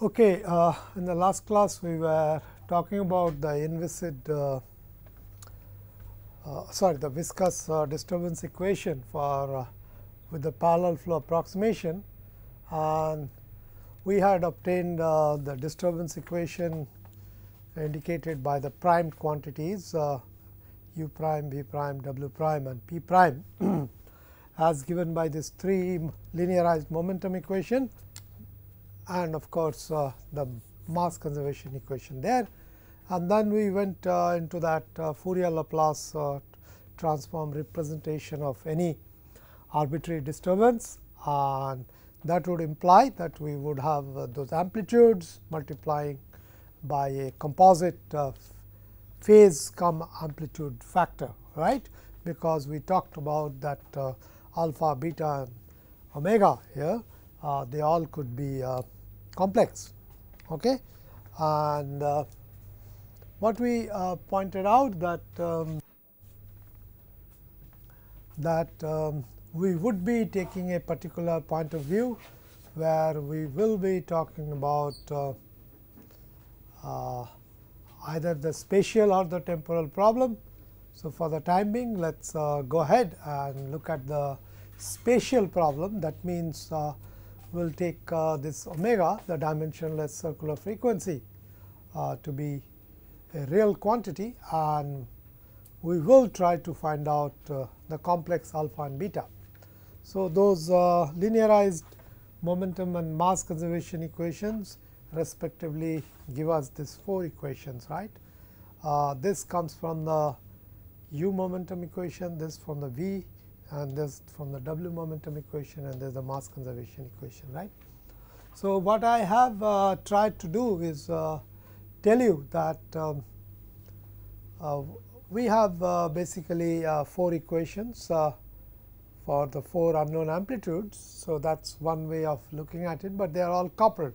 Okay, in the last class we were talking about the the viscous disturbance equation for with the parallel flow approximation, and we had obtained the disturbance equation indicated by the primed quantities u prime, v prime, w prime and p prime as given by this three linearized momentum equation, and of course, the mass conservation equation there. And then we went into that Fourier Laplace transform representation of any arbitrary disturbance, and that would imply that we would have those amplitudes multiplying by a composite phase cum amplitude factor, right, because we talked about that alpha, beta and omega here, they all could be complex. Okay. And what we pointed out that we would be taking a particular point of view where we will be talking about either the spatial or the temporal problem. So, for the time being, let us go ahead and look at the spatial problem. That means, we will take this omega, the dimensionless circular frequency, to be a real quantity, and we will try to find out the complex alpha and beta. So, those linearized momentum and mass conservation equations respectively give us these four equations, right. This comes from the u momentum equation, this from the v, and this from the w momentum equation, and there is the mass conservation equation, right. So, what I have tried to do is tell you that we have basically four equations for the four unknown amplitudes. So, that is one way of looking at it, but they are all coupled.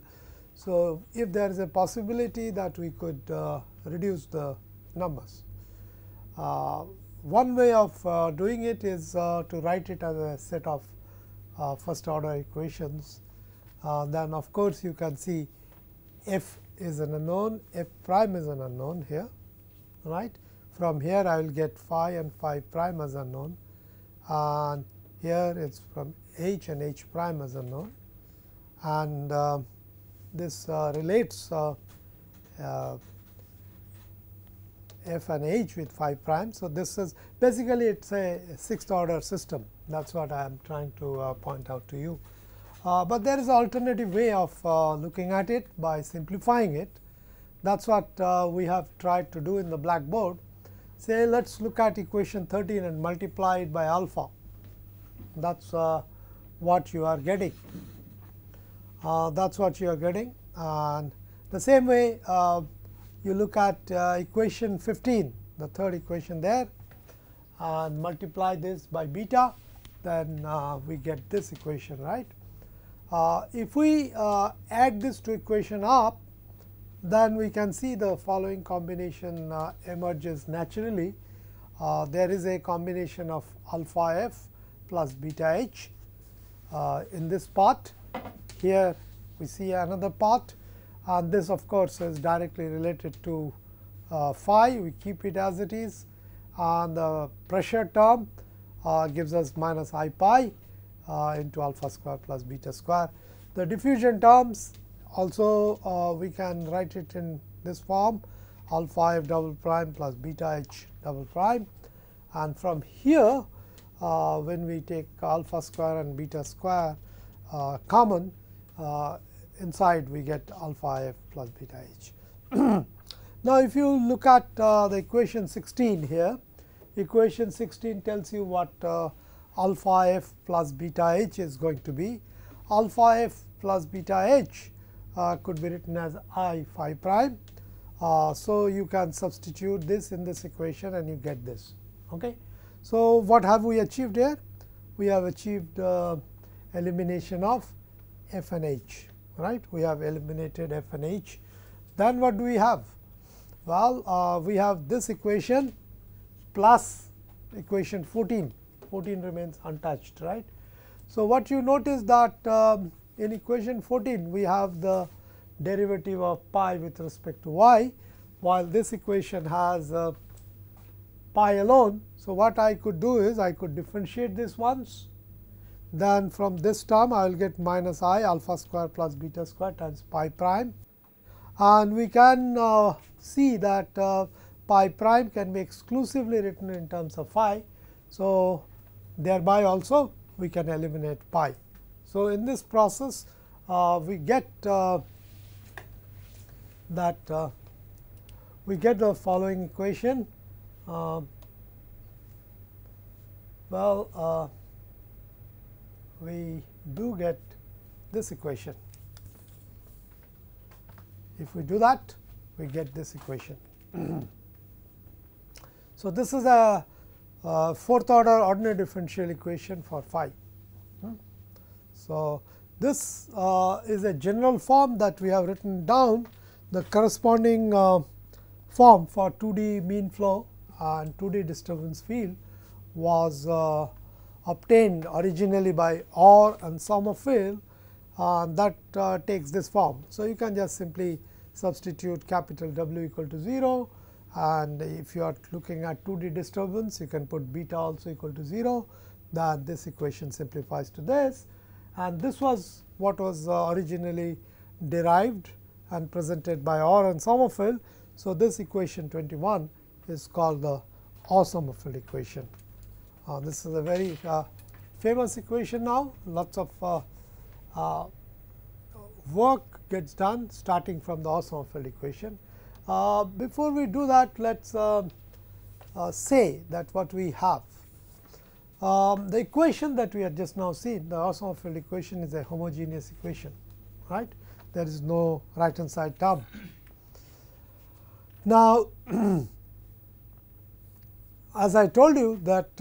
So, if there is a possibility that we could reduce the numbers, one way of doing it is to write it as a set of first order equations. Then of course, you can see f is an unknown, f prime is an unknown here, right. From here I will get phi and phi prime as unknown, and here it is from h and h prime as unknown, and this relates f and h with phi prime. So, this is basically it is a sixth order system, that is what I am trying to point out to you. But there is an alternative way of looking at it by simplifying it. That is what we have tried to do in the blackboard. Say let us look at equation 13 and multiply it by alpha. That is what you are getting. That is what you are getting, and the same way you look at equation 15, the third equation there, and multiply this by beta, then we get this equation, right. If we add this to equation up, then we can see the following combination emerges naturally. There is a combination of alpha f plus beta h in this part. Here we see another part, and this of course is directly related to phi. We keep it as it is, and the pressure term gives us minus I pi into alpha square plus beta square. The diffusion terms also we can write it in this form, alpha f double prime plus beta h double prime, and from here when we take alpha square and beta square common, inside we get alpha f plus beta h. Now, if you look at the equation 16 here, equation 16 tells you what alpha f plus beta h is going to be. Alpha f plus beta h could be written as I phi prime. So, you can substitute this in this equation and you get this. Okay. So, what have we achieved here? We have achieved elimination of f and h, right. We have eliminated f and h. Then what do we have? Well, we have this equation plus equation 14. 14 remains untouched, right. So, what you notice that in equation 14 we have the derivative of pi with respect to y, while this equation has pi alone. So, what I could do is I could differentiate this once, then from this term I will get minus I alpha square plus beta square times pi prime, and we can see that pi prime can be exclusively written in terms of phi. So, thereby also we can eliminate pi. So, in this process we get we get the following equation. We do get this equation. If we do that, we get this equation. So, this is a fourth order ordinary differential equation for phi. So, this is a general form that we have written down. The corresponding form for 2D mean flow and 2D disturbance field was obtained originally by Orr and Sommerfeld, that takes this form. So, you can just simply substitute capital W equal to 0, and if you are looking at 2D disturbance, you can put beta also equal to 0, then this equation simplifies to this, and this was what was originally derived and presented by Orr and Sommerfeld. So, this equation 21 is called the Orr-Sommerfeld equation. This is a very famous equation now. Lots of work gets done starting from the Orr-Sommerfeld equation. Before we do that, let us say that what we have. The equation that we had just now seen, the Orr-Sommerfeld equation, is a homogeneous equation, right? There is no right hand side term. Now, as I told you that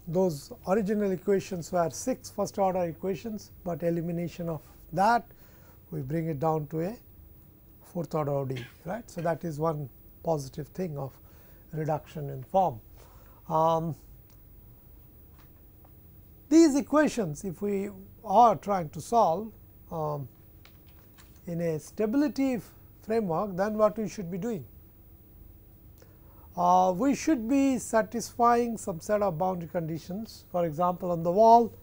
those original equations were 6 first order equations, but elimination of that we bring it down to a fourth order ODE, right. So, that is one positive thing of reduction in form. These equations, if we are trying to solve in a stability framework, then what we should be doing? We should be satisfying some set of boundary conditions. For example, on the wall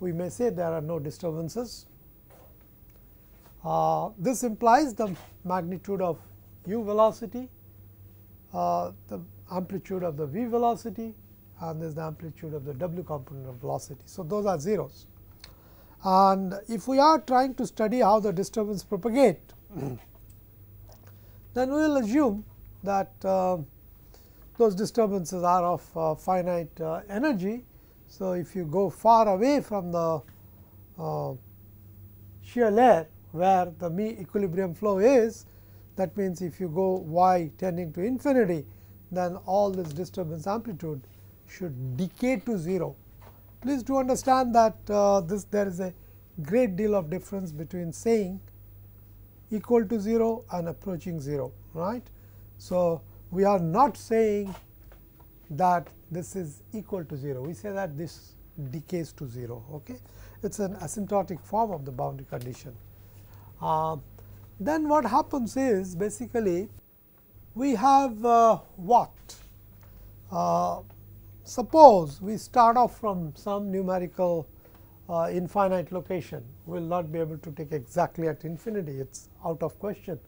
we may say there are no disturbances. This implies the magnitude of u velocity, the amplitude of the v velocity, and there is the amplitude of the w component of velocity. So, those are zeros. And if we are trying to study how the disturbance propagate, then we will assume that those disturbances are of finite energy. So, if you go far away from the shear layer where the mean equilibrium flow is, that means if you go y tending to infinity, then all this disturbance amplitude should decay to 0. Please do understand that there is a great deal of difference between saying equal to 0 and approaching 0, right. So, we are not saying that this is equal to 0, we say that this decays to 0. Okay. It is an asymptotic form of the boundary condition. Then what happens is basically we have what? Suppose we start off from some numerical infinite location, we will not be able to take exactly at infinity, it is out of question.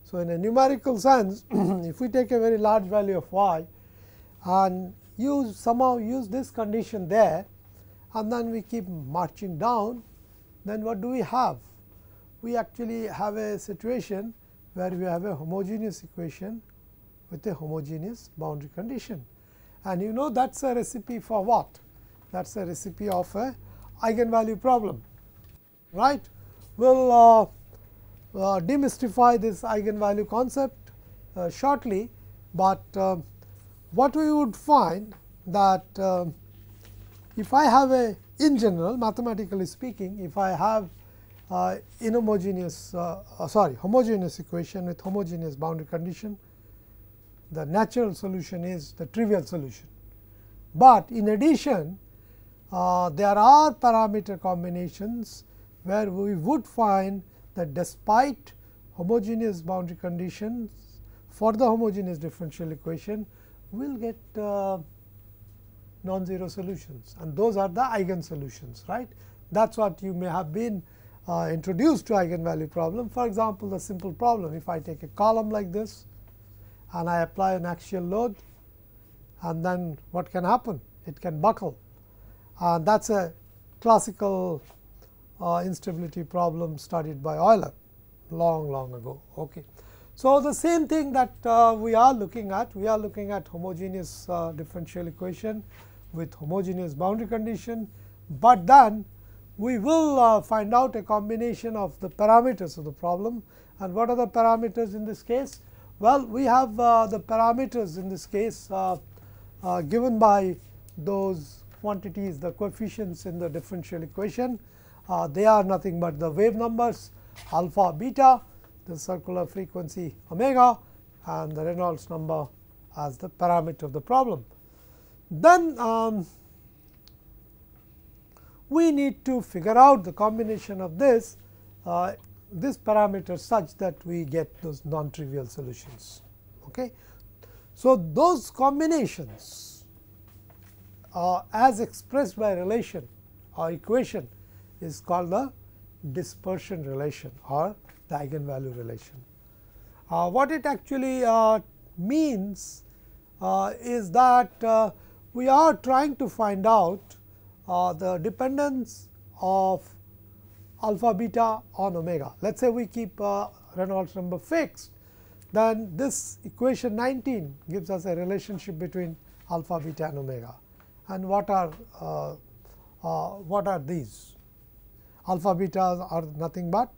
So, in a numerical sense, if we take a very large value of y and somehow use this condition there, and then we keep marching down, then what do we have? We actually have a situation where we have a homogeneous equation with a homogeneous boundary condition. And you know that is a recipe for what? That is a recipe of a eigenvalue problem, right. We will demystify this eigenvalue concept shortly, but what we would find that if I have in general, mathematically speaking, if I have homogeneous equation with homogeneous boundary condition, the natural solution is the trivial solution. But in addition, there are parameter combinations where we would find that despite homogeneous boundary conditions for the homogeneous differential equation, we will get non-zero solutions, and those are the eigen solutions, right. That is what you may have been introduced to eigenvalue problem. For example, the simple problem, if I take a column like this and I apply an axial load, and then what can happen? It can buckle, and that is a classical instability problem studied by Euler long ago. Okay. So, the same thing that we are looking at homogeneous differential equation with homogeneous boundary condition, but then we will find out a combination of the parameters of the problem. And what are the parameters in this case? Well, we have the parameters in this case given by those quantities, the coefficients in the differential equation. They are nothing but the wave numbers alpha, beta, the circular frequency omega, and the Reynolds number as the parameter of the problem. Then we need to figure out the combination of this parameter such that we get those non-trivial solutions. Okay. So, those combinations as expressed by relation or equation is called the dispersion relation or the eigenvalue relation. What it actually means is that we are trying to find out the dependence of alpha beta on omega. Let us say we keep Reynolds number fixed, then this equation 19 gives us a relationship between alpha beta and omega. And what are these? Alpha beta are nothing but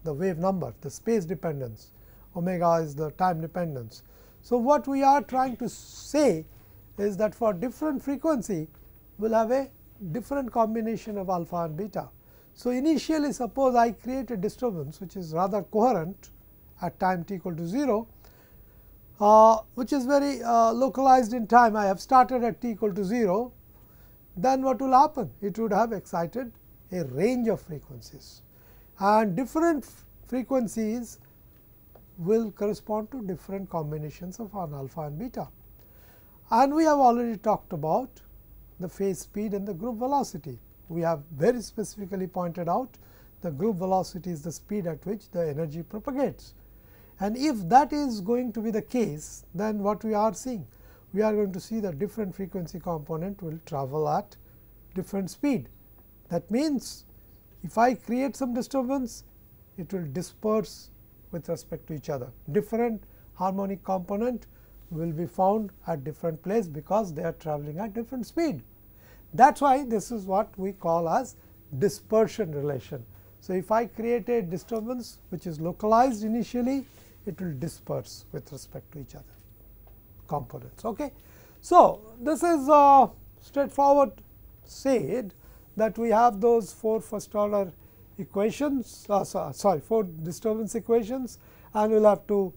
the wave number, the space dependence, omega is the time dependence. So, what we are trying to say is that for different frequency we will have a different combination of alpha and beta. So, initially suppose I create a disturbance which is rather coherent at time t equal to 0, which is very localized in time. I have started at t equal to 0, then what will happen? It would have excited a range of frequencies, and different frequencies will correspond to different combinations of an alpha and beta. And we have already talked about the phase speed and the group velocity. We have very specifically pointed out the group velocity is the speed at which the energy propagates. And if that is going to be the case, then what we are seeing? We are going to see that different frequency component will travel at different speed. That means, if I create some disturbance, it will disperse with respect to each other. Different harmonic component will be found at different place because they are traveling at different speed. That is why this is what we call as dispersion relation. So, if I create a disturbance which is localized initially, it will disperse with respect to each other components. Okay. So, this is straightforward said that we have those 4 first order equations, 4 disturbance equations, and we will have to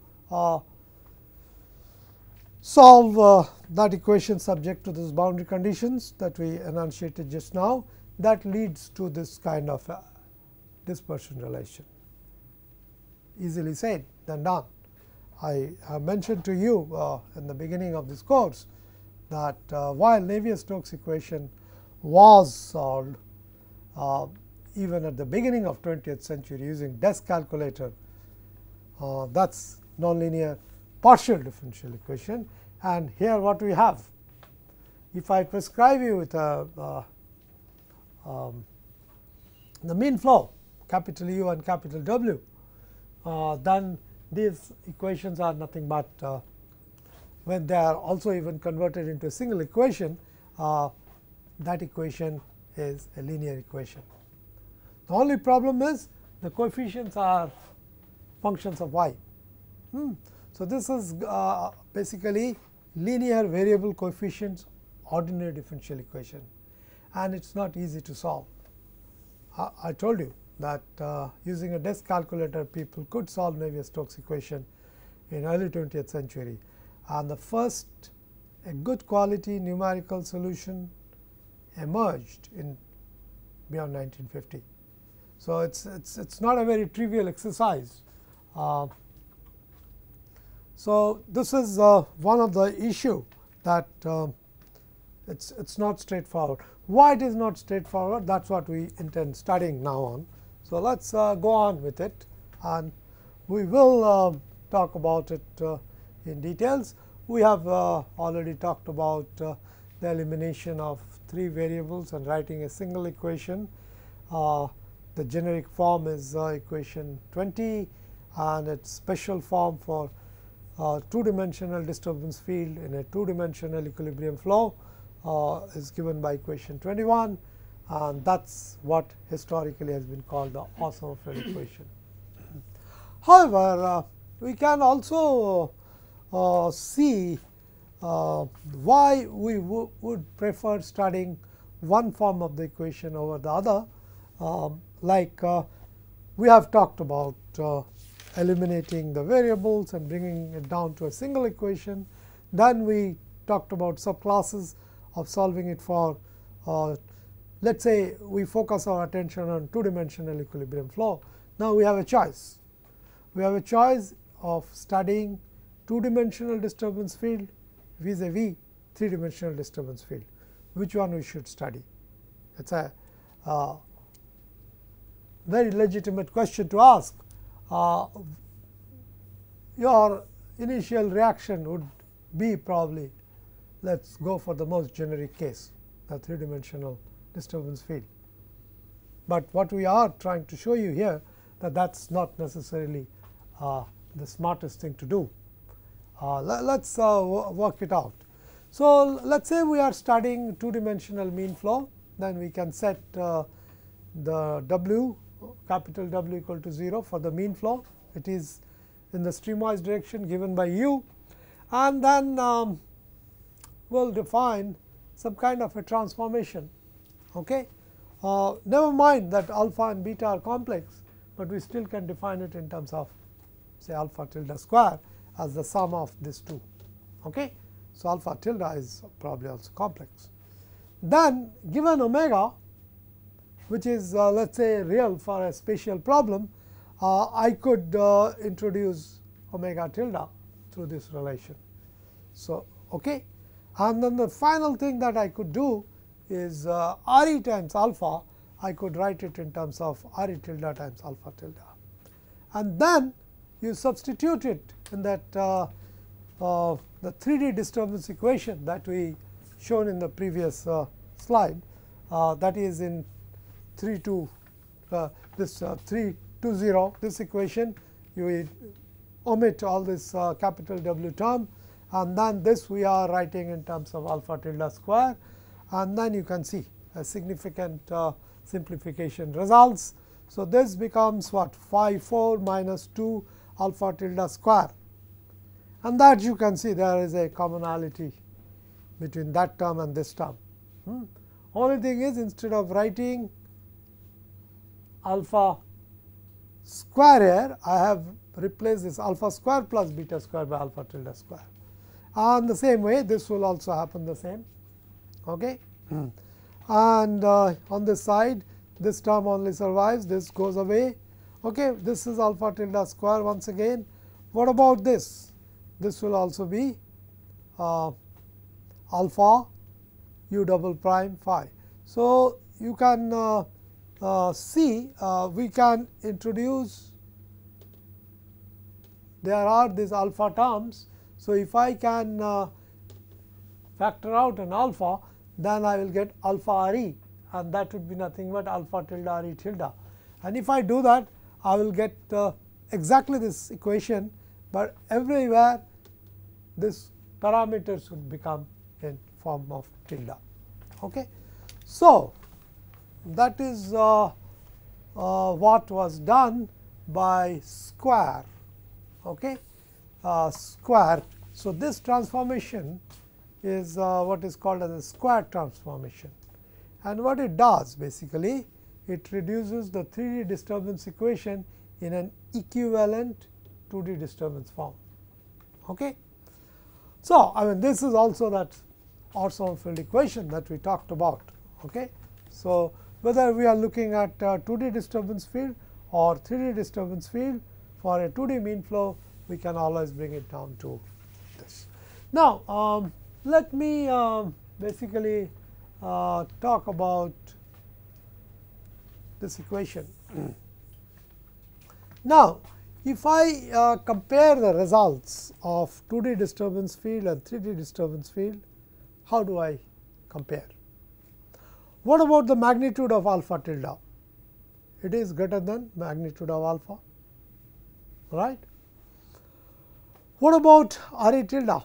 solve that equation subject to these boundary conditions that we enunciated just now. That leads to this kind of dispersion relation. Easily said than done. I have mentioned to you in the beginning of this course that while Navier-Stokes equation was solved even at the beginning of 20th century using desk calculator, that is nonlinear partial differential equation. And here what we have, if I prescribe you with the mean flow capital U and capital W, then these equations are nothing but when they are also even converted into a single equation, that equation is a linear equation. The only problem is the coefficients are functions of y. So, this is basically linear variable coefficients ordinary differential equation, and it is not easy to solve. I told you that using a desk calculator people could solve Navier-Stokes equation in early 20th century, and the first a good quality numerical solution emerged in beyond 1950. So, it is not a very trivial exercise So this is one of the issue that it's not straightforward. Why it is not straightforward? That's what we intend studying now on. So let's go on with it, and we will talk about it in details. We have already talked about the elimination of 3 variables and writing a single equation. The generic form is equation 20, and its special form for 2-dimensional disturbance field in a 2-dimensional equilibrium flow is given by equation 21, and that's what historically has been called the Asymptotic equation. However, we can also see why we would prefer studying one form of the equation over the other. Like we have talked about eliminating the variables and bringing it down to a single equation. Then we talked about subclasses of solving it for, let us say we focus our attention on 2-dimensional equilibrium flow. Now we have a choice. We have a choice of studying 2-dimensional disturbance field vis-a-vis 3-dimensional disturbance field. Which one we should study? It's a very legitimate question to ask. Your initial reaction would be probably, let's go for the most generic case, the 3-dimensional disturbance field. But what we are trying to show you here, that that's not necessarily the smartest thing to do. Let's work it out. So let's say we are studying 2-dimensional mean flow, then we can set the W, capital W equal to 0 for the mean flow. It is in the streamwise direction given by u, and then we'll define some kind of a transformation. Okay, never mind that alpha and beta are complex, but we still can define it in terms of, say, alpha tilde square as the sum of these two. Okay, so alpha tilde is probably also complex. Then given omega, which is let us say real for a spatial problem, I could introduce omega tilde through this relation. So okay, and then the final thing that I could do is Re times alpha, I could write it in terms of Re tilde times alpha tilde, and then you substitute it in that the 3D disturbance equation that we shown in the previous slide, that is in 320, this equation, you omit all this capital W term, and then this we are writing in terms of alpha tilde square, and then you can see a significant simplification results. So this becomes what, phi 4 minus 2 alpha tilde square, and that you can see there is a commonality between that term and this term. Only thing is, instead of writing alpha square here, I have replaced this alpha square plus beta square by alpha tilde square, and the same way this will also happen the same. Okay, and on this side this term only survives, this goes away. Okay, this is alpha tilde square once again. What about this? This will also be alpha u double prime phi. So you can see we can introduce, there are these alpha terms. So if I can factor out an alpha, then I will get alpha Re, and that would be nothing but alpha tilde Re tilde. And if I do that, I will get exactly this equation, but everywhere this parameters would become in form of tilde. Okay. So that is what was done by Square. Okay, Square. So this transformation is what is called as a Square transformation, and what it does basically, it reduces the 3D disturbance equation in an equivalent 2D disturbance form. Okay. So I mean, this is also that Orson field equation that we talked about. Okay. So whether we are looking at 2D disturbance field or 3D disturbance field, for a 2D mean flow, we can always bring it down to this. Now, let me basically talk about this equation. Now, if I compare the results of 2D disturbance field and 3D disturbance field, how do I compare? What about the magnitude of alpha tilde? It is greater than magnitude of alpha, right? What about Re tilde?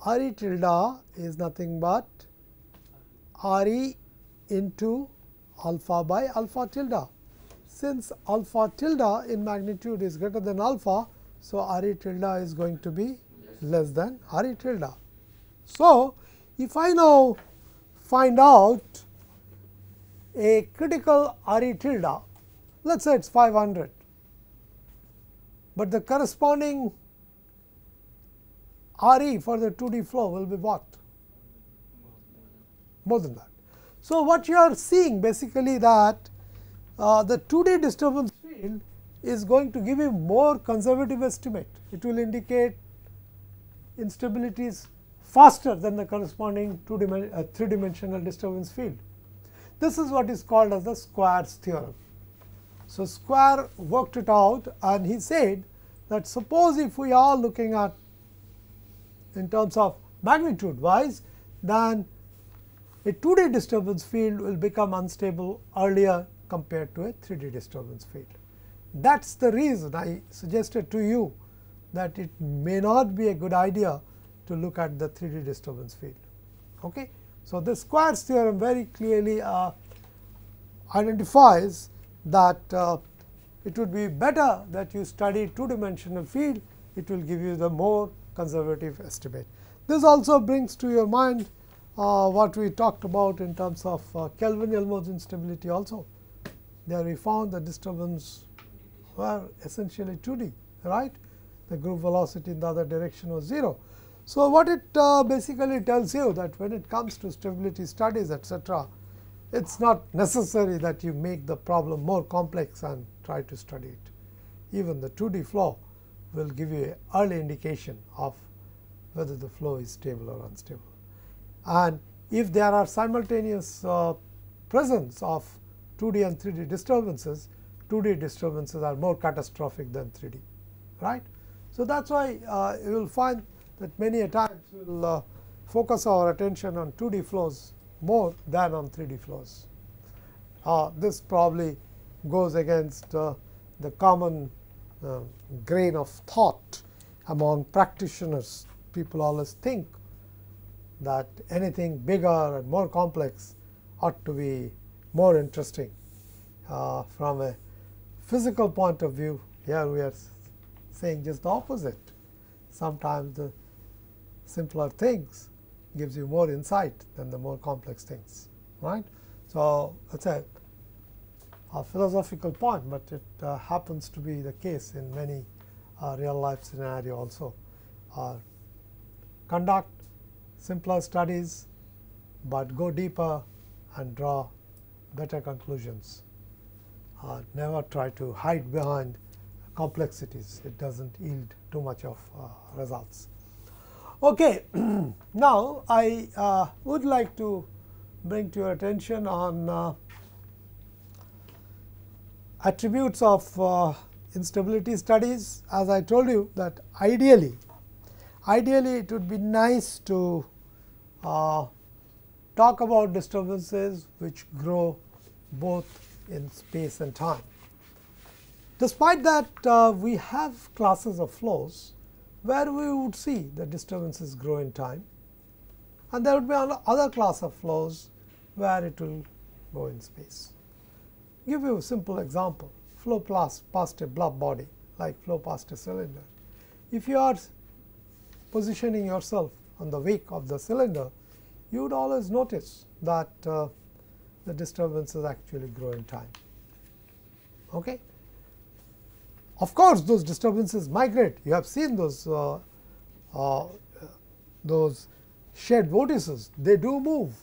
Re tilde is nothing but Re into alpha by alpha tilde. Since alpha tilde in magnitude is greater than alpha, so Re tilde is going to be less than Re tilde. So, if I now find out a critical Re tilde, let us say it is 500, but the corresponding Re for the 2D flow will be what? More than that. So, what you are seeing basically that the 2D disturbance field is going to give you more conservative estimate. It will indicate instabilities faster than the corresponding 3-dimensional disturbance field. This is what is called as the Squares Theorem. So, Square worked it out and he said that suppose if we are looking at in terms of magnitude wise, then a 2D disturbance field will become unstable earlier compared to a 3D disturbance field. That is the reason I suggested to you that it may not be a good idea to look at the 3D disturbance field. Okay? So, the Squares theorem very clearly identifies that it would be better that you study 2-dimensional field, it will give you the more conservative estimate. This also brings to your mind what we talked about in terms of Kelvin-Helmholtz instability also. There we found the disturbance were essentially 2D, right. The group velocity in the other direction was 0. So, what it basically tells you that when it comes to stability studies etc., it is not necessary that you make the problem more complex and try to study it. Even the 2D flow will give you an early indication of whether the flow is stable or unstable. And if there are simultaneous presence of 2D and 3D disturbances, 2D disturbances are more catastrophic than 3D, right. So, that is why you will find that many a times we will focus our attention on 2D flows more than on 3D flows. This probably goes against the common grain of thought among practitioners. People always think that anything bigger and more complex ought to be more interesting. From a physical point of view, here we are saying just the opposite. Sometimes the simpler things gives you more insight than the more complex things, right. So, it is a philosophical point, but it happens to be the case in many real life scenario also. Conduct simpler studies, but go deeper and draw better conclusions. Never try to hide behind complexities, it does not yield too much of results. Okay. Now, I would like to bring to your attention on attributes of instability studies. As I told you that ideally it would be nice to talk about disturbances which grow both in space and time. Despite that, we have classes of flows where we would see the disturbances grow in time, and there would be other class of flows where it will go in space. Give you a simple example, flow past a blob body like flow past a cylinder. If you are positioning yourself on the wake of the cylinder, you would always notice that the disturbances actually grow in time. Okay. Of course, those disturbances migrate. You have seen those shed vortices, they do move.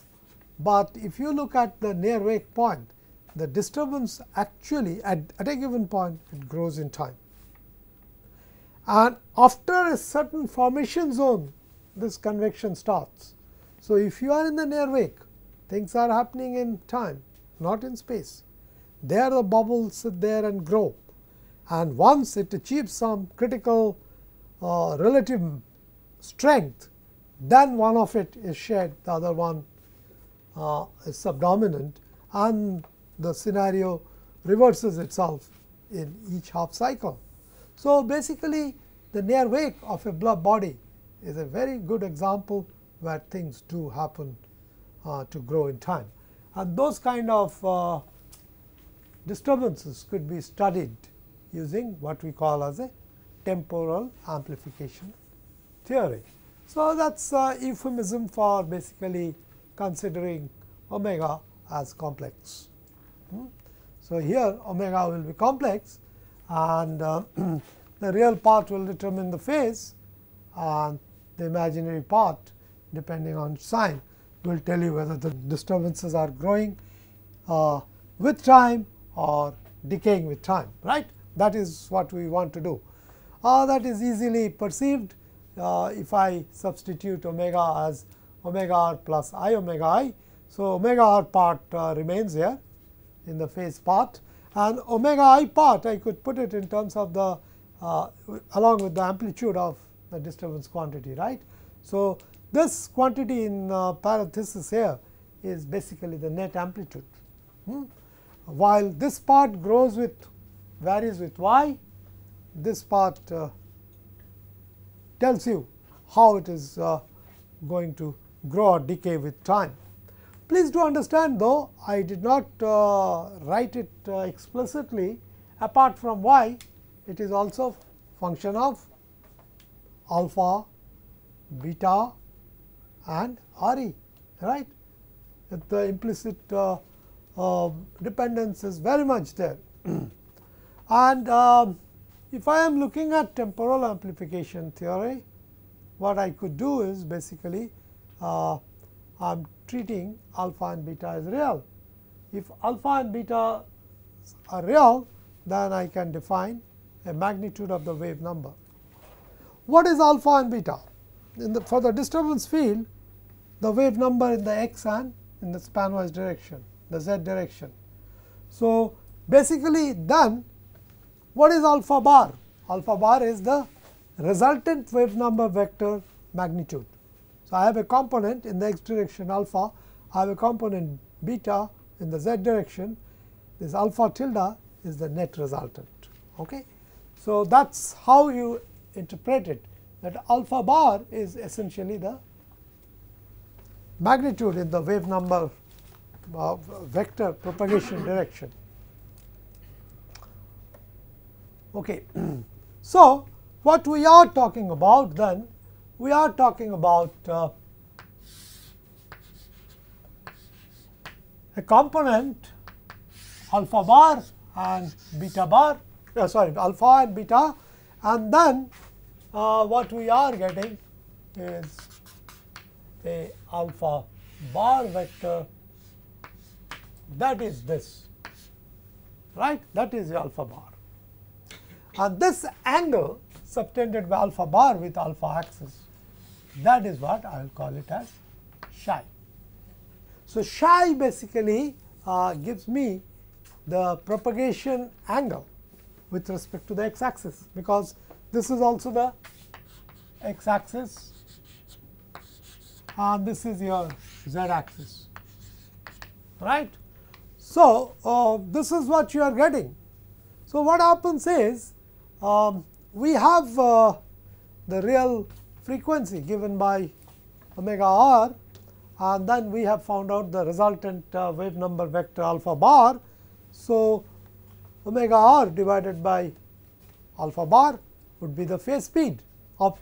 But if you look at the near wake point, the disturbance actually at a given point it grows in time. And after a certain formation zone, this convection starts. So, if you are in the near wake, things are happening in time, not in space. There the bubbles sit there and grow, and once it achieves some critical relative strength, then one of it is shed, the other one is subdominant, and the scenario reverses itself in each half cycle. So, basically the near wake of a body is a very good example where things do happen to grow in time, and those kind of disturbances could be studied using what we call as a temporal amplification theory. So, that is a euphemism for basically considering omega as complex. So, here omega will be complex, and the real part will determine the phase, and the imaginary part depending on sign will tell you whether the disturbances are growing with time or decaying with time, right. That is what we want to do. That is easily perceived if I substitute omega as omega r plus I omega I. So, omega r part remains here in the phase part, and omega I part I could put it in terms of the along with the amplitude of the disturbance quantity, right. So, this quantity in parenthesis here is basically the net amplitude. While this part grows with varies with y, this part tells you how it is going to grow or decay with time. Please do understand, though I did not write it explicitly, apart from y, it is also function of alpha, beta and Re, right. The implicit dependence is very much there. And if I am looking at temporal amplification theory, what I could do is basically I am treating alpha and beta as real. If alpha and beta are real, then I can define a magnitude of the wave number. What is alpha and beta? For the disturbance field, the wave number in the x and in the spanwise direction, the z direction. So, basically then what is alpha bar? Alpha bar is the resultant wave number vector magnitude. So, I have a component in the x direction alpha, I have a component beta in the z direction, this alpha tilde is the net resultant. Okay. So, that is how you interpret it, that alpha bar is essentially the magnitude in the wave number vector propagation direction. Okay. So, what we are talking about then, we are talking about a component alpha bar and beta bar, alpha and beta, and then what we are getting is a alpha bar vector, that is this, right, that is the alpha bar. And this angle subtended by alpha bar with alpha axis, that is what I will call it as psi. So, psi basically gives me the propagation angle with respect to the x axis, because this is also the x axis and this is your z axis, right. So, this is what you are getting. So, what happens is we have the real frequency given by omega r, and then we have found out the resultant wave number vector alpha bar. So, omega r divided by alpha bar would be the phase speed of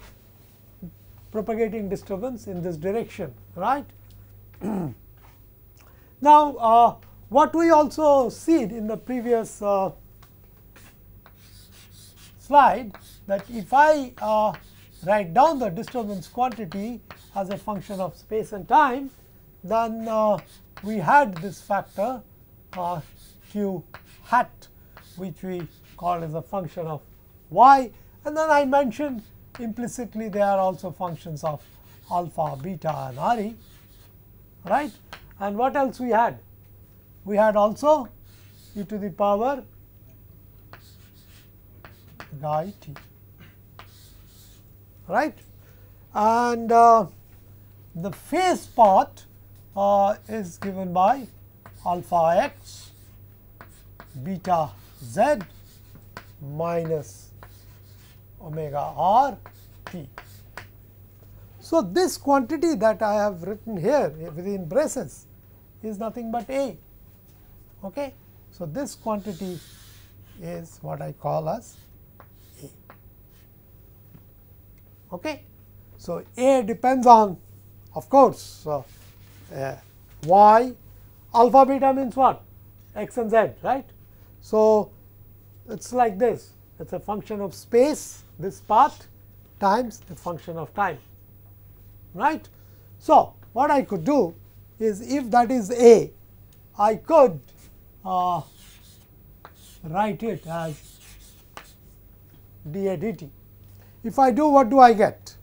propagating disturbance in this direction, right. Now, what we also see in the previous slide, that if I write down the disturbance quantity as a function of space and time, then we had this factor q hat, which we call as a function of y, and then I mentioned implicitly they are also functions of alpha, beta and Re, right. And what else we had? We had also e to the power I t, right. And the phase part is given by alpha x beta z minus omega r t. So, this quantity that I have written here within braces is nothing but A. Okay. So, this quantity is what I call as A. Okay. So, A depends on, of course, y. Alpha beta means what? X and z, right. So, it is like this, it is a function of space, this part, times a function of time, right. So, what I could do is, if that is A, I could write it as dA dt. If I do, what do I get?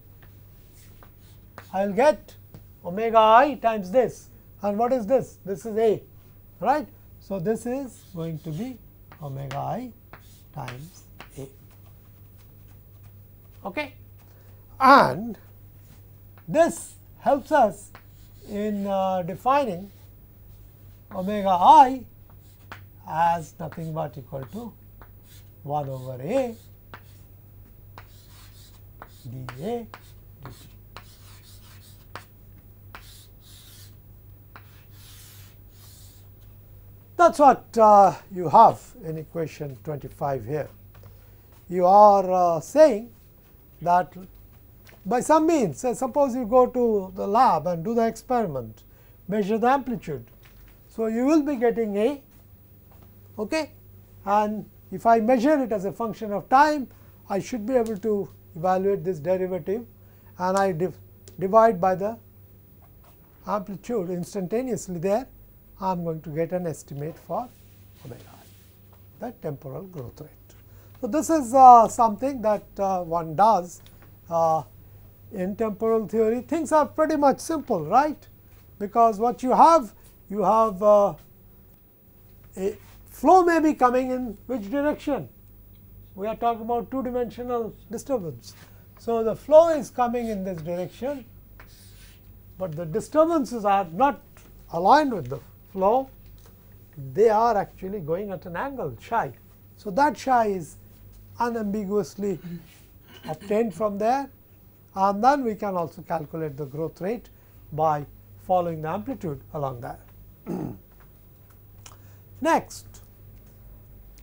I will get omega I times this, and what is this? This is A, right. So, this is going to be omega I times A. Okay. And this helps us in defining omega I as nothing but equal to 1 over A dA dt. That is what you have in equation 25 here. You are saying that by some means, suppose you go to the lab and do the experiment, measure the amplitude. So, you will be getting A, okay? And if I measure it as a function of time, I should be able to evaluate this derivative, and I divide by the amplitude instantaneously there, I am going to get an estimate for omega I, the temporal growth rate. So, this is something that one does in temporal theory. Things are pretty much simple, right, because what you have a flow may be coming in which direction? We are talking about two-dimensional disturbance. So, the flow is coming in this direction, but the disturbances are not aligned with the flow, they are actually going at an angle psi. So, that psi is unambiguously obtained from there, and then we can also calculate the growth rate by following the amplitude along that. Next,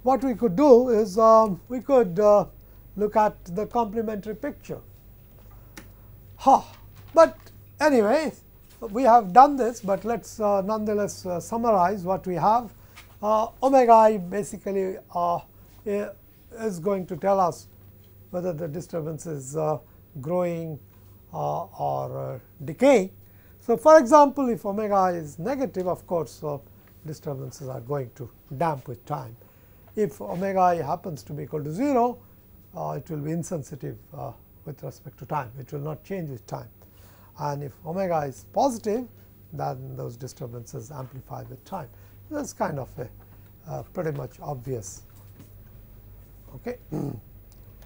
what we could do is we could look at the complementary picture. But anyway, we have done this, but let us nonetheless summarize what we have. Omega I basically is going to tell us whether the disturbance is growing or decaying. So, for example, if omega I is negative, of course, disturbances are going to damp with time. If omega I happens to be equal to 0, it will be insensitive with respect to time, it will not change with time. And if omega is positive, then those disturbances amplify with time. That is kind of a pretty much obvious. Okay.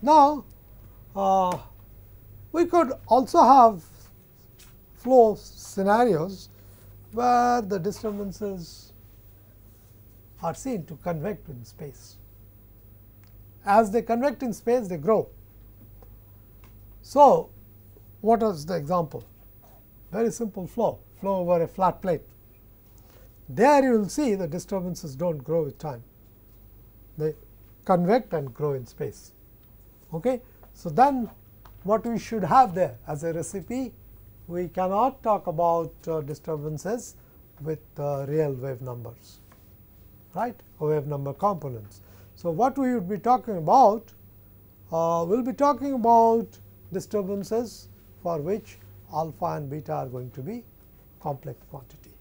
Now, we could also have flow scenarios where the disturbances are seen to convect in space. As they convect in space, they grow. So, what is the example? Very simple flow over a flat plate. There you will see the disturbances do not grow with time, they convect and grow in space. Okay. So, then what we should have there as a recipe, we cannot talk about disturbances with real wave numbers, right, or wave number components. So, what we would be talking about, we will be talking about disturbances for which alpha and beta are going to be complex quantity.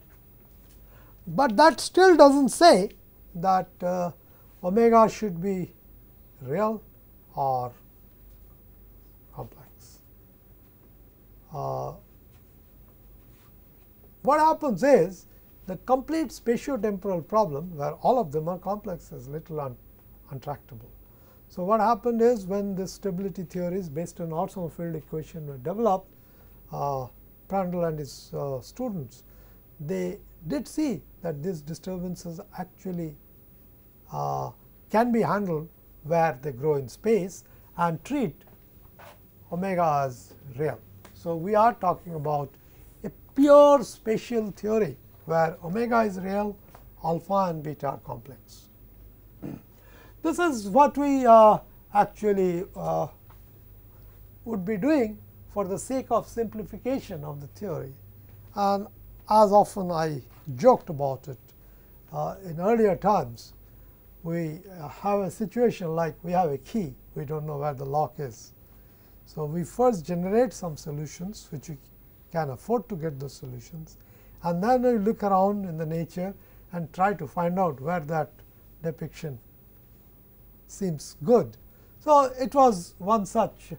But that still does not say that omega should be real or complex. What happens is the complete spatiotemporal problem, where all of them are complex, is little untractable. So, what happened is, when the stability theories based on orthogonal field equation were developed, Prandtl and his students, they did see that these disturbances actually can be handled where they grow in space and treat omega as real. So, we are talking about a pure spatial theory where omega is real, alpha and beta are complex. This is what we actually would be doing for the sake of simplification of the theory. And as often I joked about it in earlier times, we have a situation like we have a key, we do not know where the lock is. So, we first generate some solutions which we can afford to get those solutions, and then we look around in the nature and try to find out where that depiction seems good. So, it was one such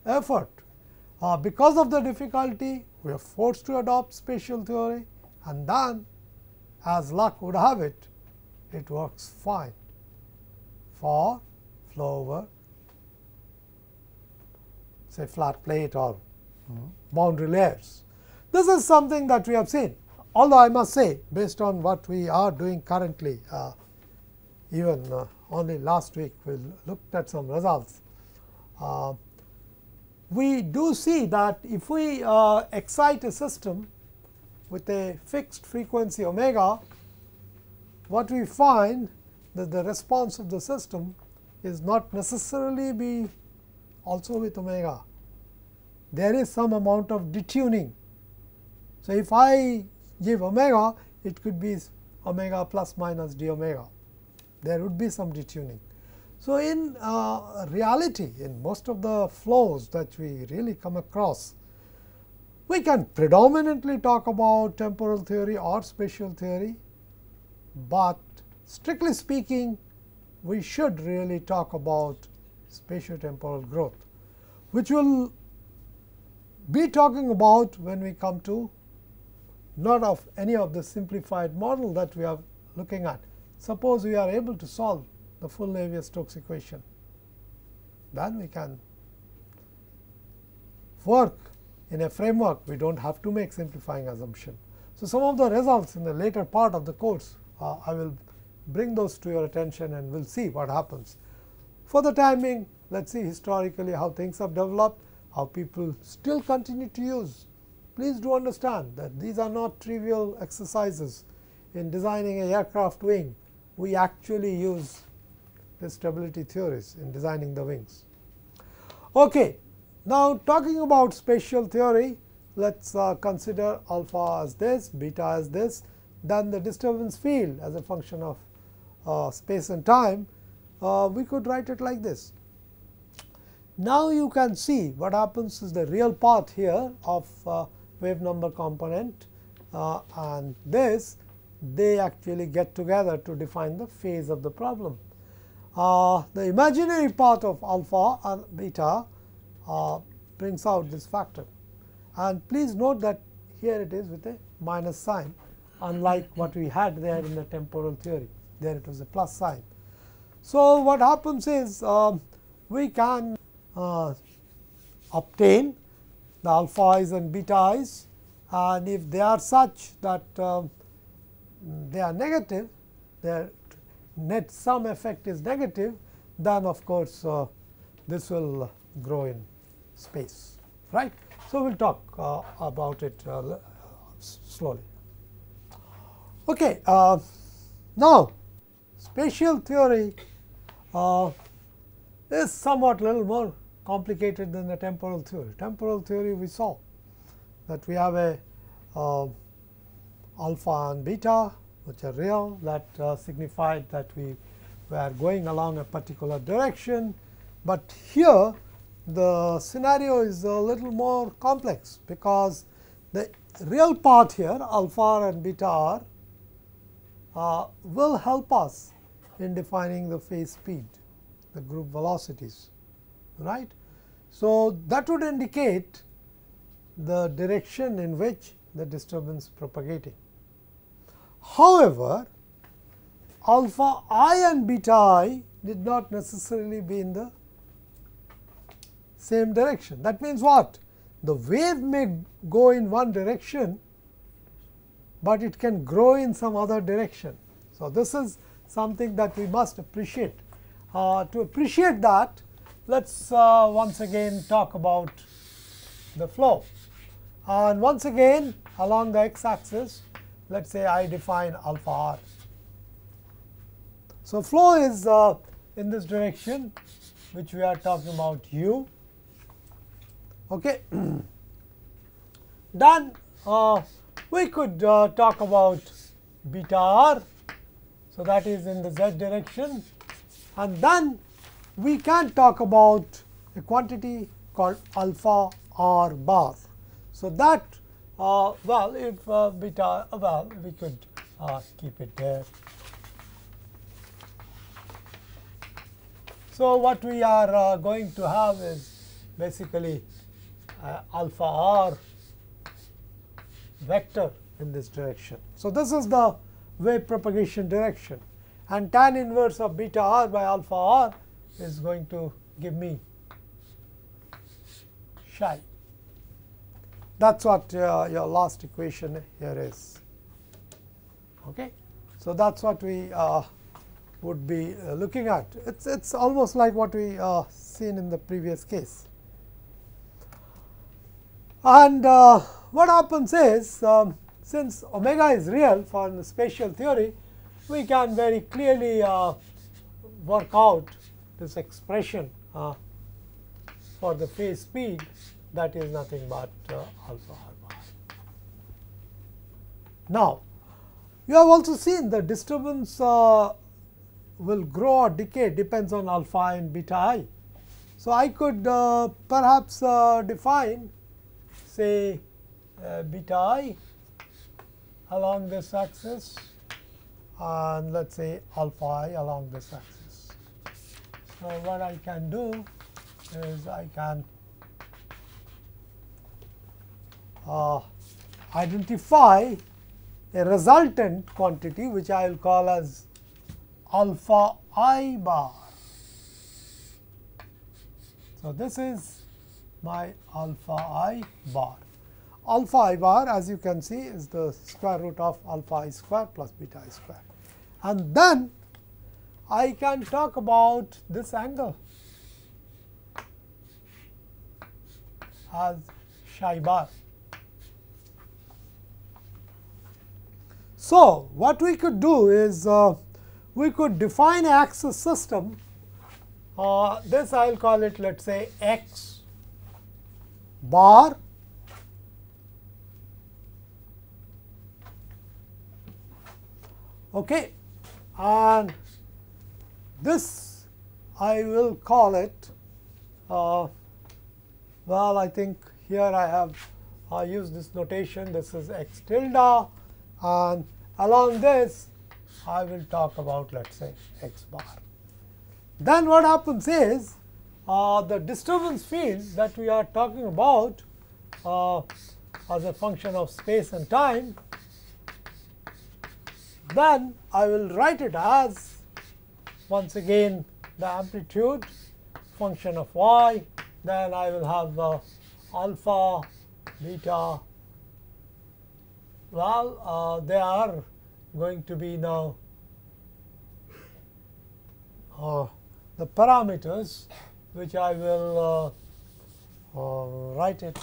effort. Because of the difficulty, we are forced to adopt spatial theory, and then, as luck would have it, it works fine for flow over, say, flat plate or boundary layers. This is something that we have seen, although I must say, based on what we are doing currently, even only last week we looked at some results. We do see that if we excite a system with a fixed frequency omega, what we find that the response of the system is not necessarily be also with omega. There is some amount of detuning. So, if I give omega, it could be omega plus minus d omega. There would be some detuning. So, in reality, in most of the flows that we really come across, we can predominantly talk about temporal theory or spatial theory, but strictly speaking, we should really talk about spatiotemporal growth, which will be talking about when we come to not of any of the simplified model that we are looking at. Suppose we are able to solve the full Navier-Stokes equation, then we can work in a framework. We do not have to make simplifying assumption. So, some of the results in the later part of the course, I will bring those to your attention and we will see what happens. For the time being, let us see historically how things have developed, how people still continue to use. Please do understand that these are not trivial exercises. In designing an aircraft wing, we actually use the stability theories in designing the wings. Okay. Now, talking about spatial theory, let us consider alpha as this, beta as this, then the disturbance field as a function of space and time. We could write it like this. Now, you can see what happens is the real part here of wave number component and this, they actually get together to define the phase of the problem. The imaginary part of alpha and beta brings out this factor, and please note that here it is with a minus sign, unlike what we had there in the temporal theory. There it was a plus sign. So, what happens is we can obtain the alpha i's and beta i's, and if they are such that they are negative, their net sum effect is negative, then of course, this will grow in space, right. So, we will talk about it slowly. Okay. Now, spatial theory is somewhat little more complicated than the temporal theory. Temporal theory, we saw that we have a alpha and beta which are real, that signified that we were going along a particular direction. But here the scenario is a little more complex, because the real part here alpha and beta r will help us in defining the phase speed, the group velocities, right. So, that would indicate the direction in which the disturbance propagating. However, alpha I and beta I did not necessarily be in the same direction. That means what? The wave may go in one direction, but it can grow in some other direction. So, this is something that we must appreciate. To appreciate that, let us once again talk about the flow. And once again, along the x axis, let us say I define alpha r. So, flow is in this direction, which we are talking about u. Okay. Then we could talk about beta r. So, that is in the z direction, and then we can talk about a quantity called alpha r bar. So, that well, if beta, well, we could keep it there. So, what we are going to have is basically alpha r vector in this direction. So, this is the wave propagation direction, and tan inverse of beta r by alpha r is going to give me psi. That is what your last equation here is. Okay. So, that is what we would be looking at. It's almost like what we seen in the previous case. And what happens is, since omega is real for the spatial theory, we can very clearly work out this expression for the phase speed, that is nothing but alpha r bar. Now, you have also seen the disturbance will grow or decay depends on alpha I and beta I. So, I could perhaps define, say, beta I along this axis, and let us say alpha I along this axis. So, what I can do is I can identify a resultant quantity, which I will call as alpha I bar. So, this is my alpha I bar. Alpha I bar, as you can see, is the square root of alpha I square plus beta I square. And then I can talk about this angle as psi bar. So, what we could do is we could define an axis system. This I will call it, let us say, x bar okay, and this I will call it, well, I think here I have used this notation. This is x tilde, and along this I will talk about, let us say, x bar. Then what happens is the disturbance field that we are talking about as a function of space and time, then I will write it as, once again, the amplitude function of y. Then I will have alpha, beta. Well, they are going to be now the parameters, which I will write it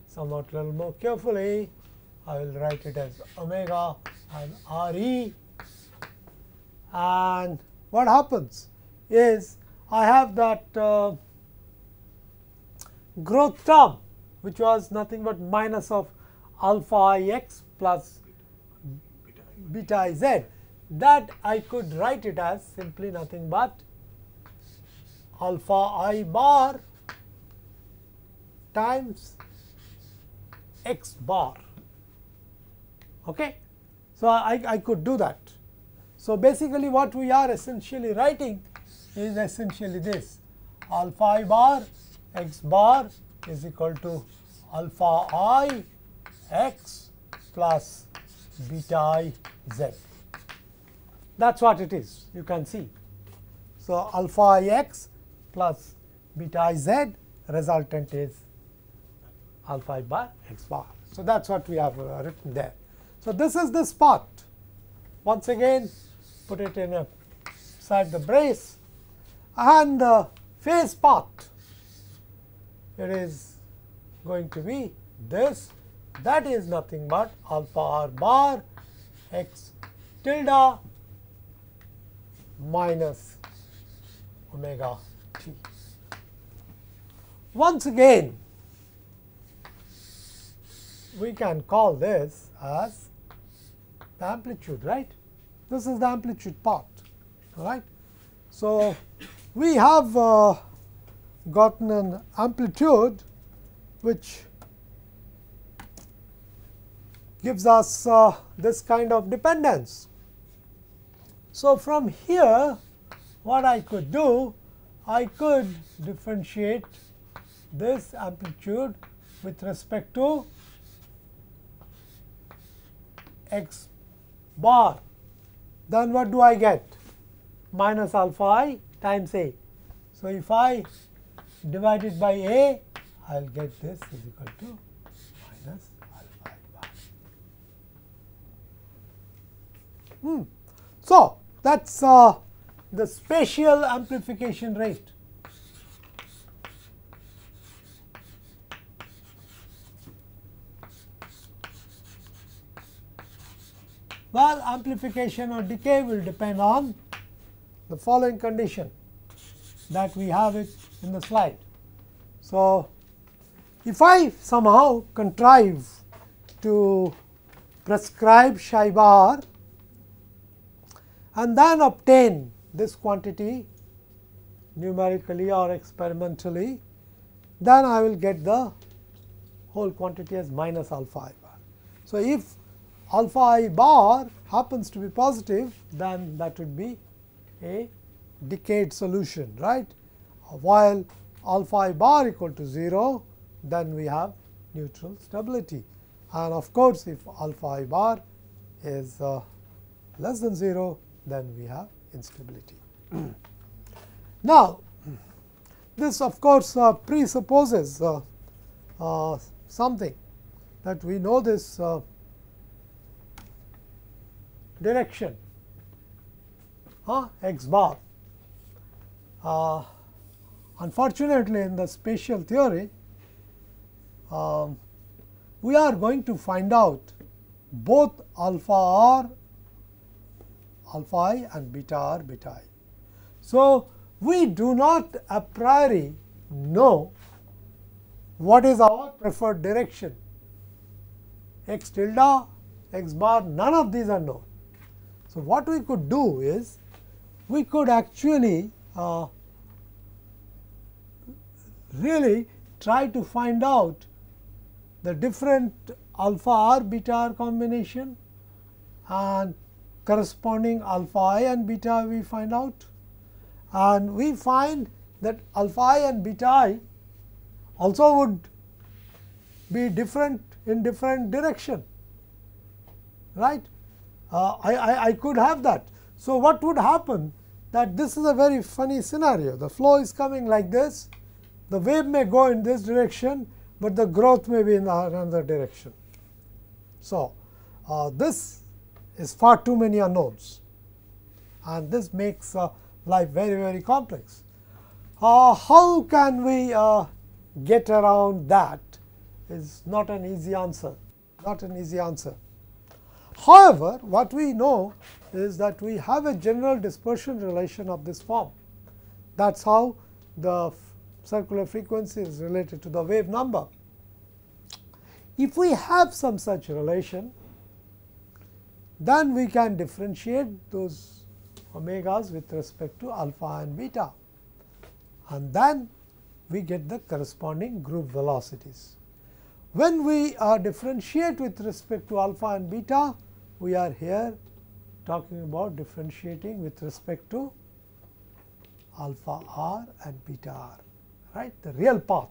somewhat little more carefully. I will write it as omega and Re, and what happens is I have that growth term, which was nothing but minus of alpha ix plus beta iz, that I could write it as simply nothing but alpha I bar times x bar. Okay. So, I could do that. So, basically what we are essentially writing is essentially this: alpha I bar x bar is equal to alpha I x plus beta I z. That is what it is, you can see. So, alpha I x plus beta I z, resultant is alpha I bar x bar. So, that is what we have written there. So, this is this part. Once again, put it in inside the brace, and the phase part, it is going to be this. That is nothing but alpha r bar x tilde minus omega t. Once again, we can call this as the amplitude, right? This is the amplitude part, all right? So, we have gotten an amplitude which gives us this kind of dependence. So, from here what I could do, I could differentiate this amplitude with respect to x bar. Then what do I get? Minus alpha I times a. So, if I divide it by a, I will get this is equal to minus alpha I bar. So, that is the spatial amplification rate. Well, amplification or decay will depend on the following condition that we have it in the slide. So, if I somehow contrive to prescribe psi bar and then obtain this quantity numerically or experimentally, then I will get the whole quantity as minus alpha I bar. So, if alpha I bar happens to be positive, then that would be a decayed solution, right? While alpha I bar equal to 0, then we have neutral stability. And of course, if alpha I bar is less than 0, then we have instability. Now, this of course presupposes something, that we know this direction x bar. Unfortunately, in the spatial theory, we are going to find out both alpha r, alpha I and beta r, beta I. So, we do not a priori know what is our preferred direction, x tilde, x bar, none of these are known. So, what we could do is, we could actually really try to find out the different alpha r, beta r combination and corresponding alpha I and beta we find out, and we find that alpha I and beta I also would be different in different direction, right? I could have that. So, what would happen, that this is a very funny scenario. The flow is coming like this, the wave may go in this direction, but the growth may be in another direction. So, this is far too many unknowns, and this makes life very, very complex. How can we get around that is not an easy answer, not an easy answer. However, what we know is that we have a general dispersion relation of this form. That is how the circular frequency is related to the wave number. If we have some such relation, then we can differentiate those omegas with respect to alpha and beta, and then we get the corresponding group velocities. When we differentiate with respect to alpha and beta, we are here talking about differentiating with respect to alpha r and beta r, right, the real path.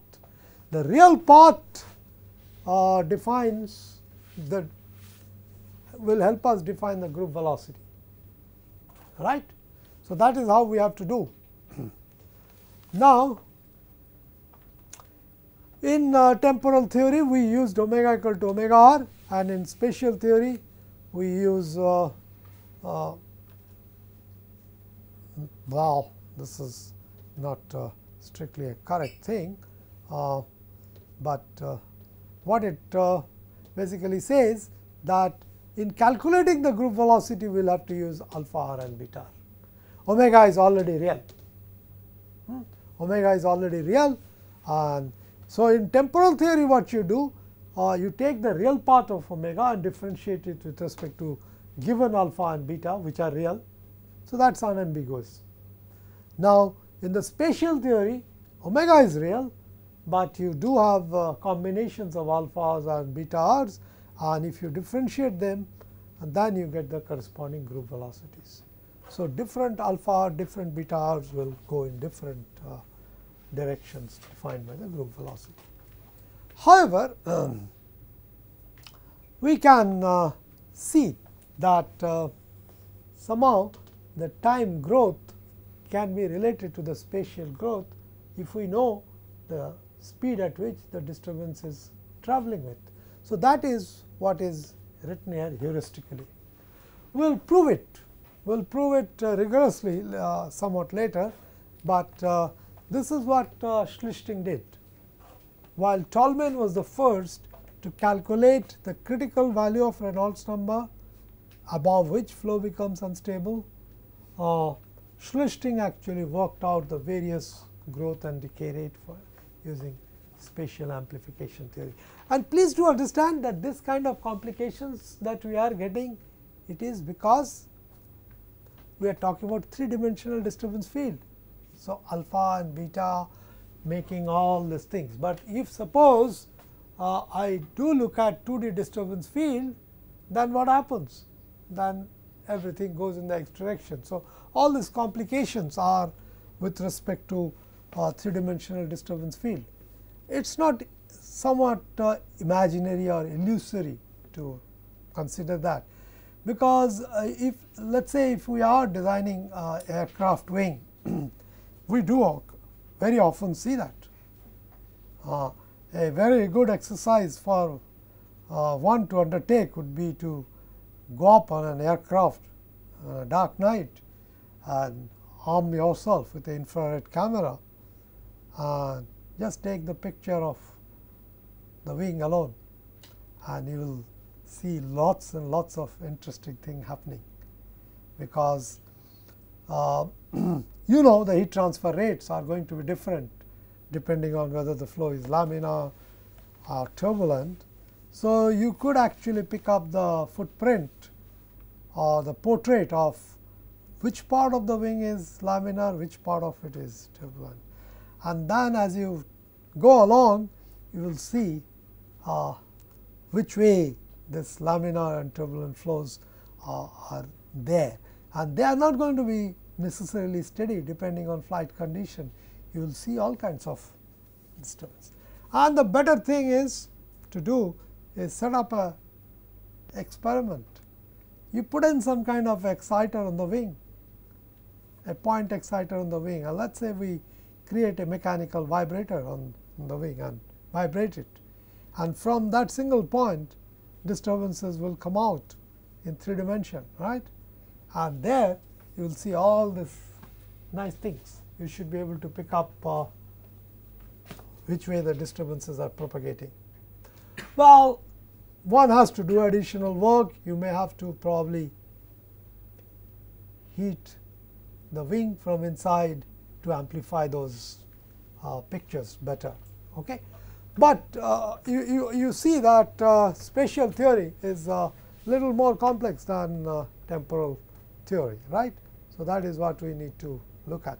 The real path defines the will help us define the group velocity, right. So, that is how we have to do. Now, in temporal theory we used omega equal to omega r, and in spatial theory we use well, this is not strictly a correct thing, but what it basically says that in calculating the group velocity we will have to use alpha r and beta r. Omega is already real. Omega is already real, and so in temporal theory what you do, you take the real part of omega and differentiate it with respect to given alpha and beta, which are real. So, that is unambiguous. Now, in the spatial theory, omega is real, but you do have combinations of alphas and beta r's, and if you differentiate them, and then you get the corresponding group velocities. So, different alpha r, different beta r's will go in different directions defined by the group velocity. However, we can see that somehow the time growth can be related to the spatial growth if we know the speed at which the disturbance is traveling with. So, that is what is written here heuristically. We will prove it. We will prove it rigorously somewhat later, but this is what Schlichting did. While Tolman was the first to calculate the critical value of Reynolds number above which flow becomes unstable, Schlichting actually worked out the various growth and decay rate for using spatial amplification theory. And please do understand that this kind of complications that we are getting, it is because we are talking about 3-dimensional disturbance field. So, alpha and beta making all these things, but if suppose I do look at 2D disturbance field, then what happens? Then everything goes in the x direction. So, all these complications are with respect to 3-dimensional disturbance field. It is not somewhat imaginary or illusory to consider that, because if let us say if we are designing aircraft wing, we do very often see that. A very good exercise for one to undertake would be to go up on an aircraft on a dark night and arm yourself with an infrared camera and just take the picture of the wing alone, and you will see lots and lots of interesting things happening, because you know the heat transfer rates are going to be different depending on whether the flow is laminar or turbulent. So, you could actually pick up the footprint or the portrait of which part of the wing is laminar, which part of it is turbulent, and then as you go along you will see which way this laminar and turbulent flows are there, and they are not going to be necessarily steady depending on flight condition. You will see all kinds of disturbance, and the better thing is to do is set up a experiment. You put in some kind of exciter on the wing, a point exciter on the wing, and let us say we create a mechanical vibrator on the wing and vibrate it, and from that single point disturbances will come out in 3 dimension, right, and there you will see all these nice things. You should be able to pick up which way the disturbances are propagating. Well, one has to do additional work. You may have to probably heat the wing from inside to amplify those pictures better. Okay, but you see that spatial theory is a little more complex than temporal theory, right. So, that is what we need to look at.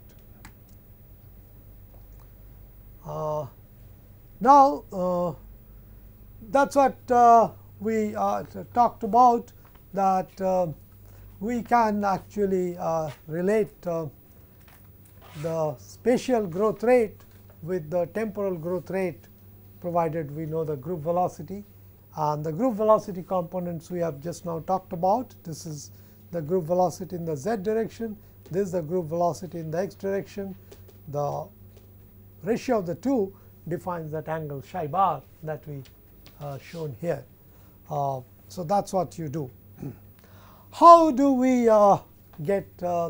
Now, that is what we talked about, that we can actually relate the spatial growth rate with the temporal growth rate, provided we know the group velocity. And the group velocity components we have just now talked about. This is the group velocity in the z direction, this is the group velocity in the x direction. The ratio of the two defines that angle psi bar that we shown here. So that is what you do. How do we get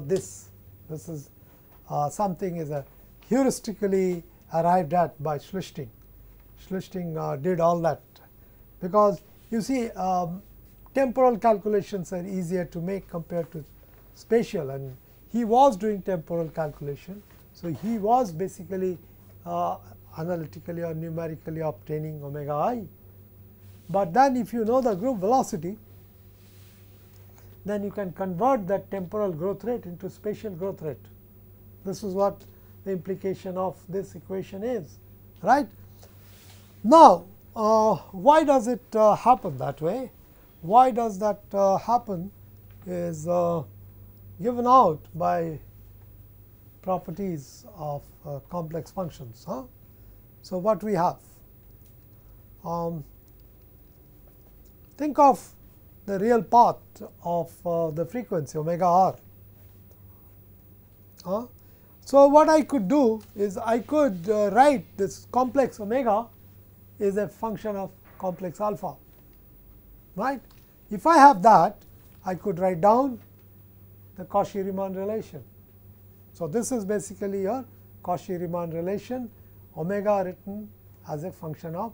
this? This is something is heuristically arrived at by Schlichting. Schlichting did all that, because you see temporal calculations are easier to make compared to spatial, and he was doing temporal calculation. So, he was basically analytically or numerically obtaining omega I. But then if you know the group velocity, then you can convert that temporal growth rate into spatial growth rate. This is what the implication of this equation is, right. Now, why does it happen that way? Why does that happen is given out by properties of complex functions. So, what we have, think of the real path of the frequency omega r. So, what I could do is I could write this complex omega is a function of complex alpha, right. If I have that, I could write down the Cauchy-Riemann relation. So, this is basically your Cauchy-Riemann relation, omega written as a function of,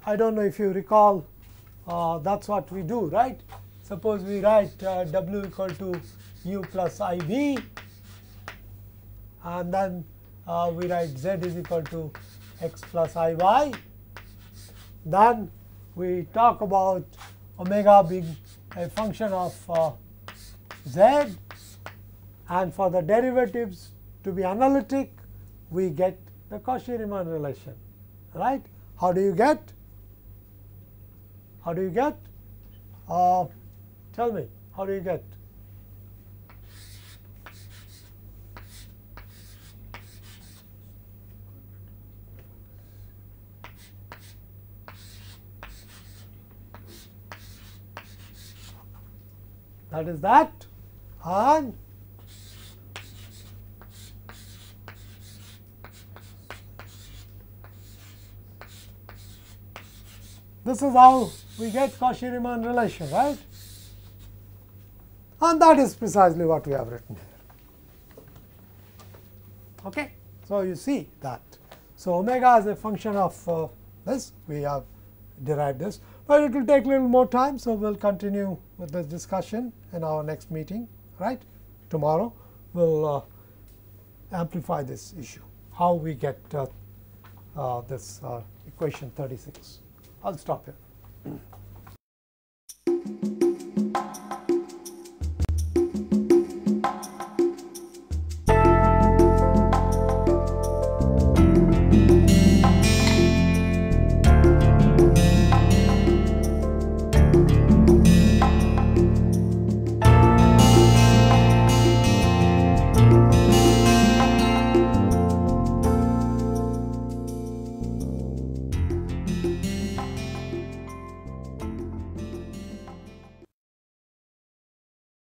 I do not know if you recall, that is what we do, right. Suppose we write w equal to u plus I v, and then we write z is equal to x plus I y. Then we talk about omega being a function of z, and for the derivatives to be analytic, we get the Cauchy-Riemann relation, right. How do you get? How do you get? Tell me, how do you get? That is that, and this is how we get Cauchy-Riemann relation, right? And that is precisely what we have written here. Okay, so you see that. So omega is a function of this. We have derived this, but it will take a little more time. So we'll continue with this discussion in our next meeting. Right? Tomorrow we'll amplify this issue. How we get this equation 36. I'll stop here.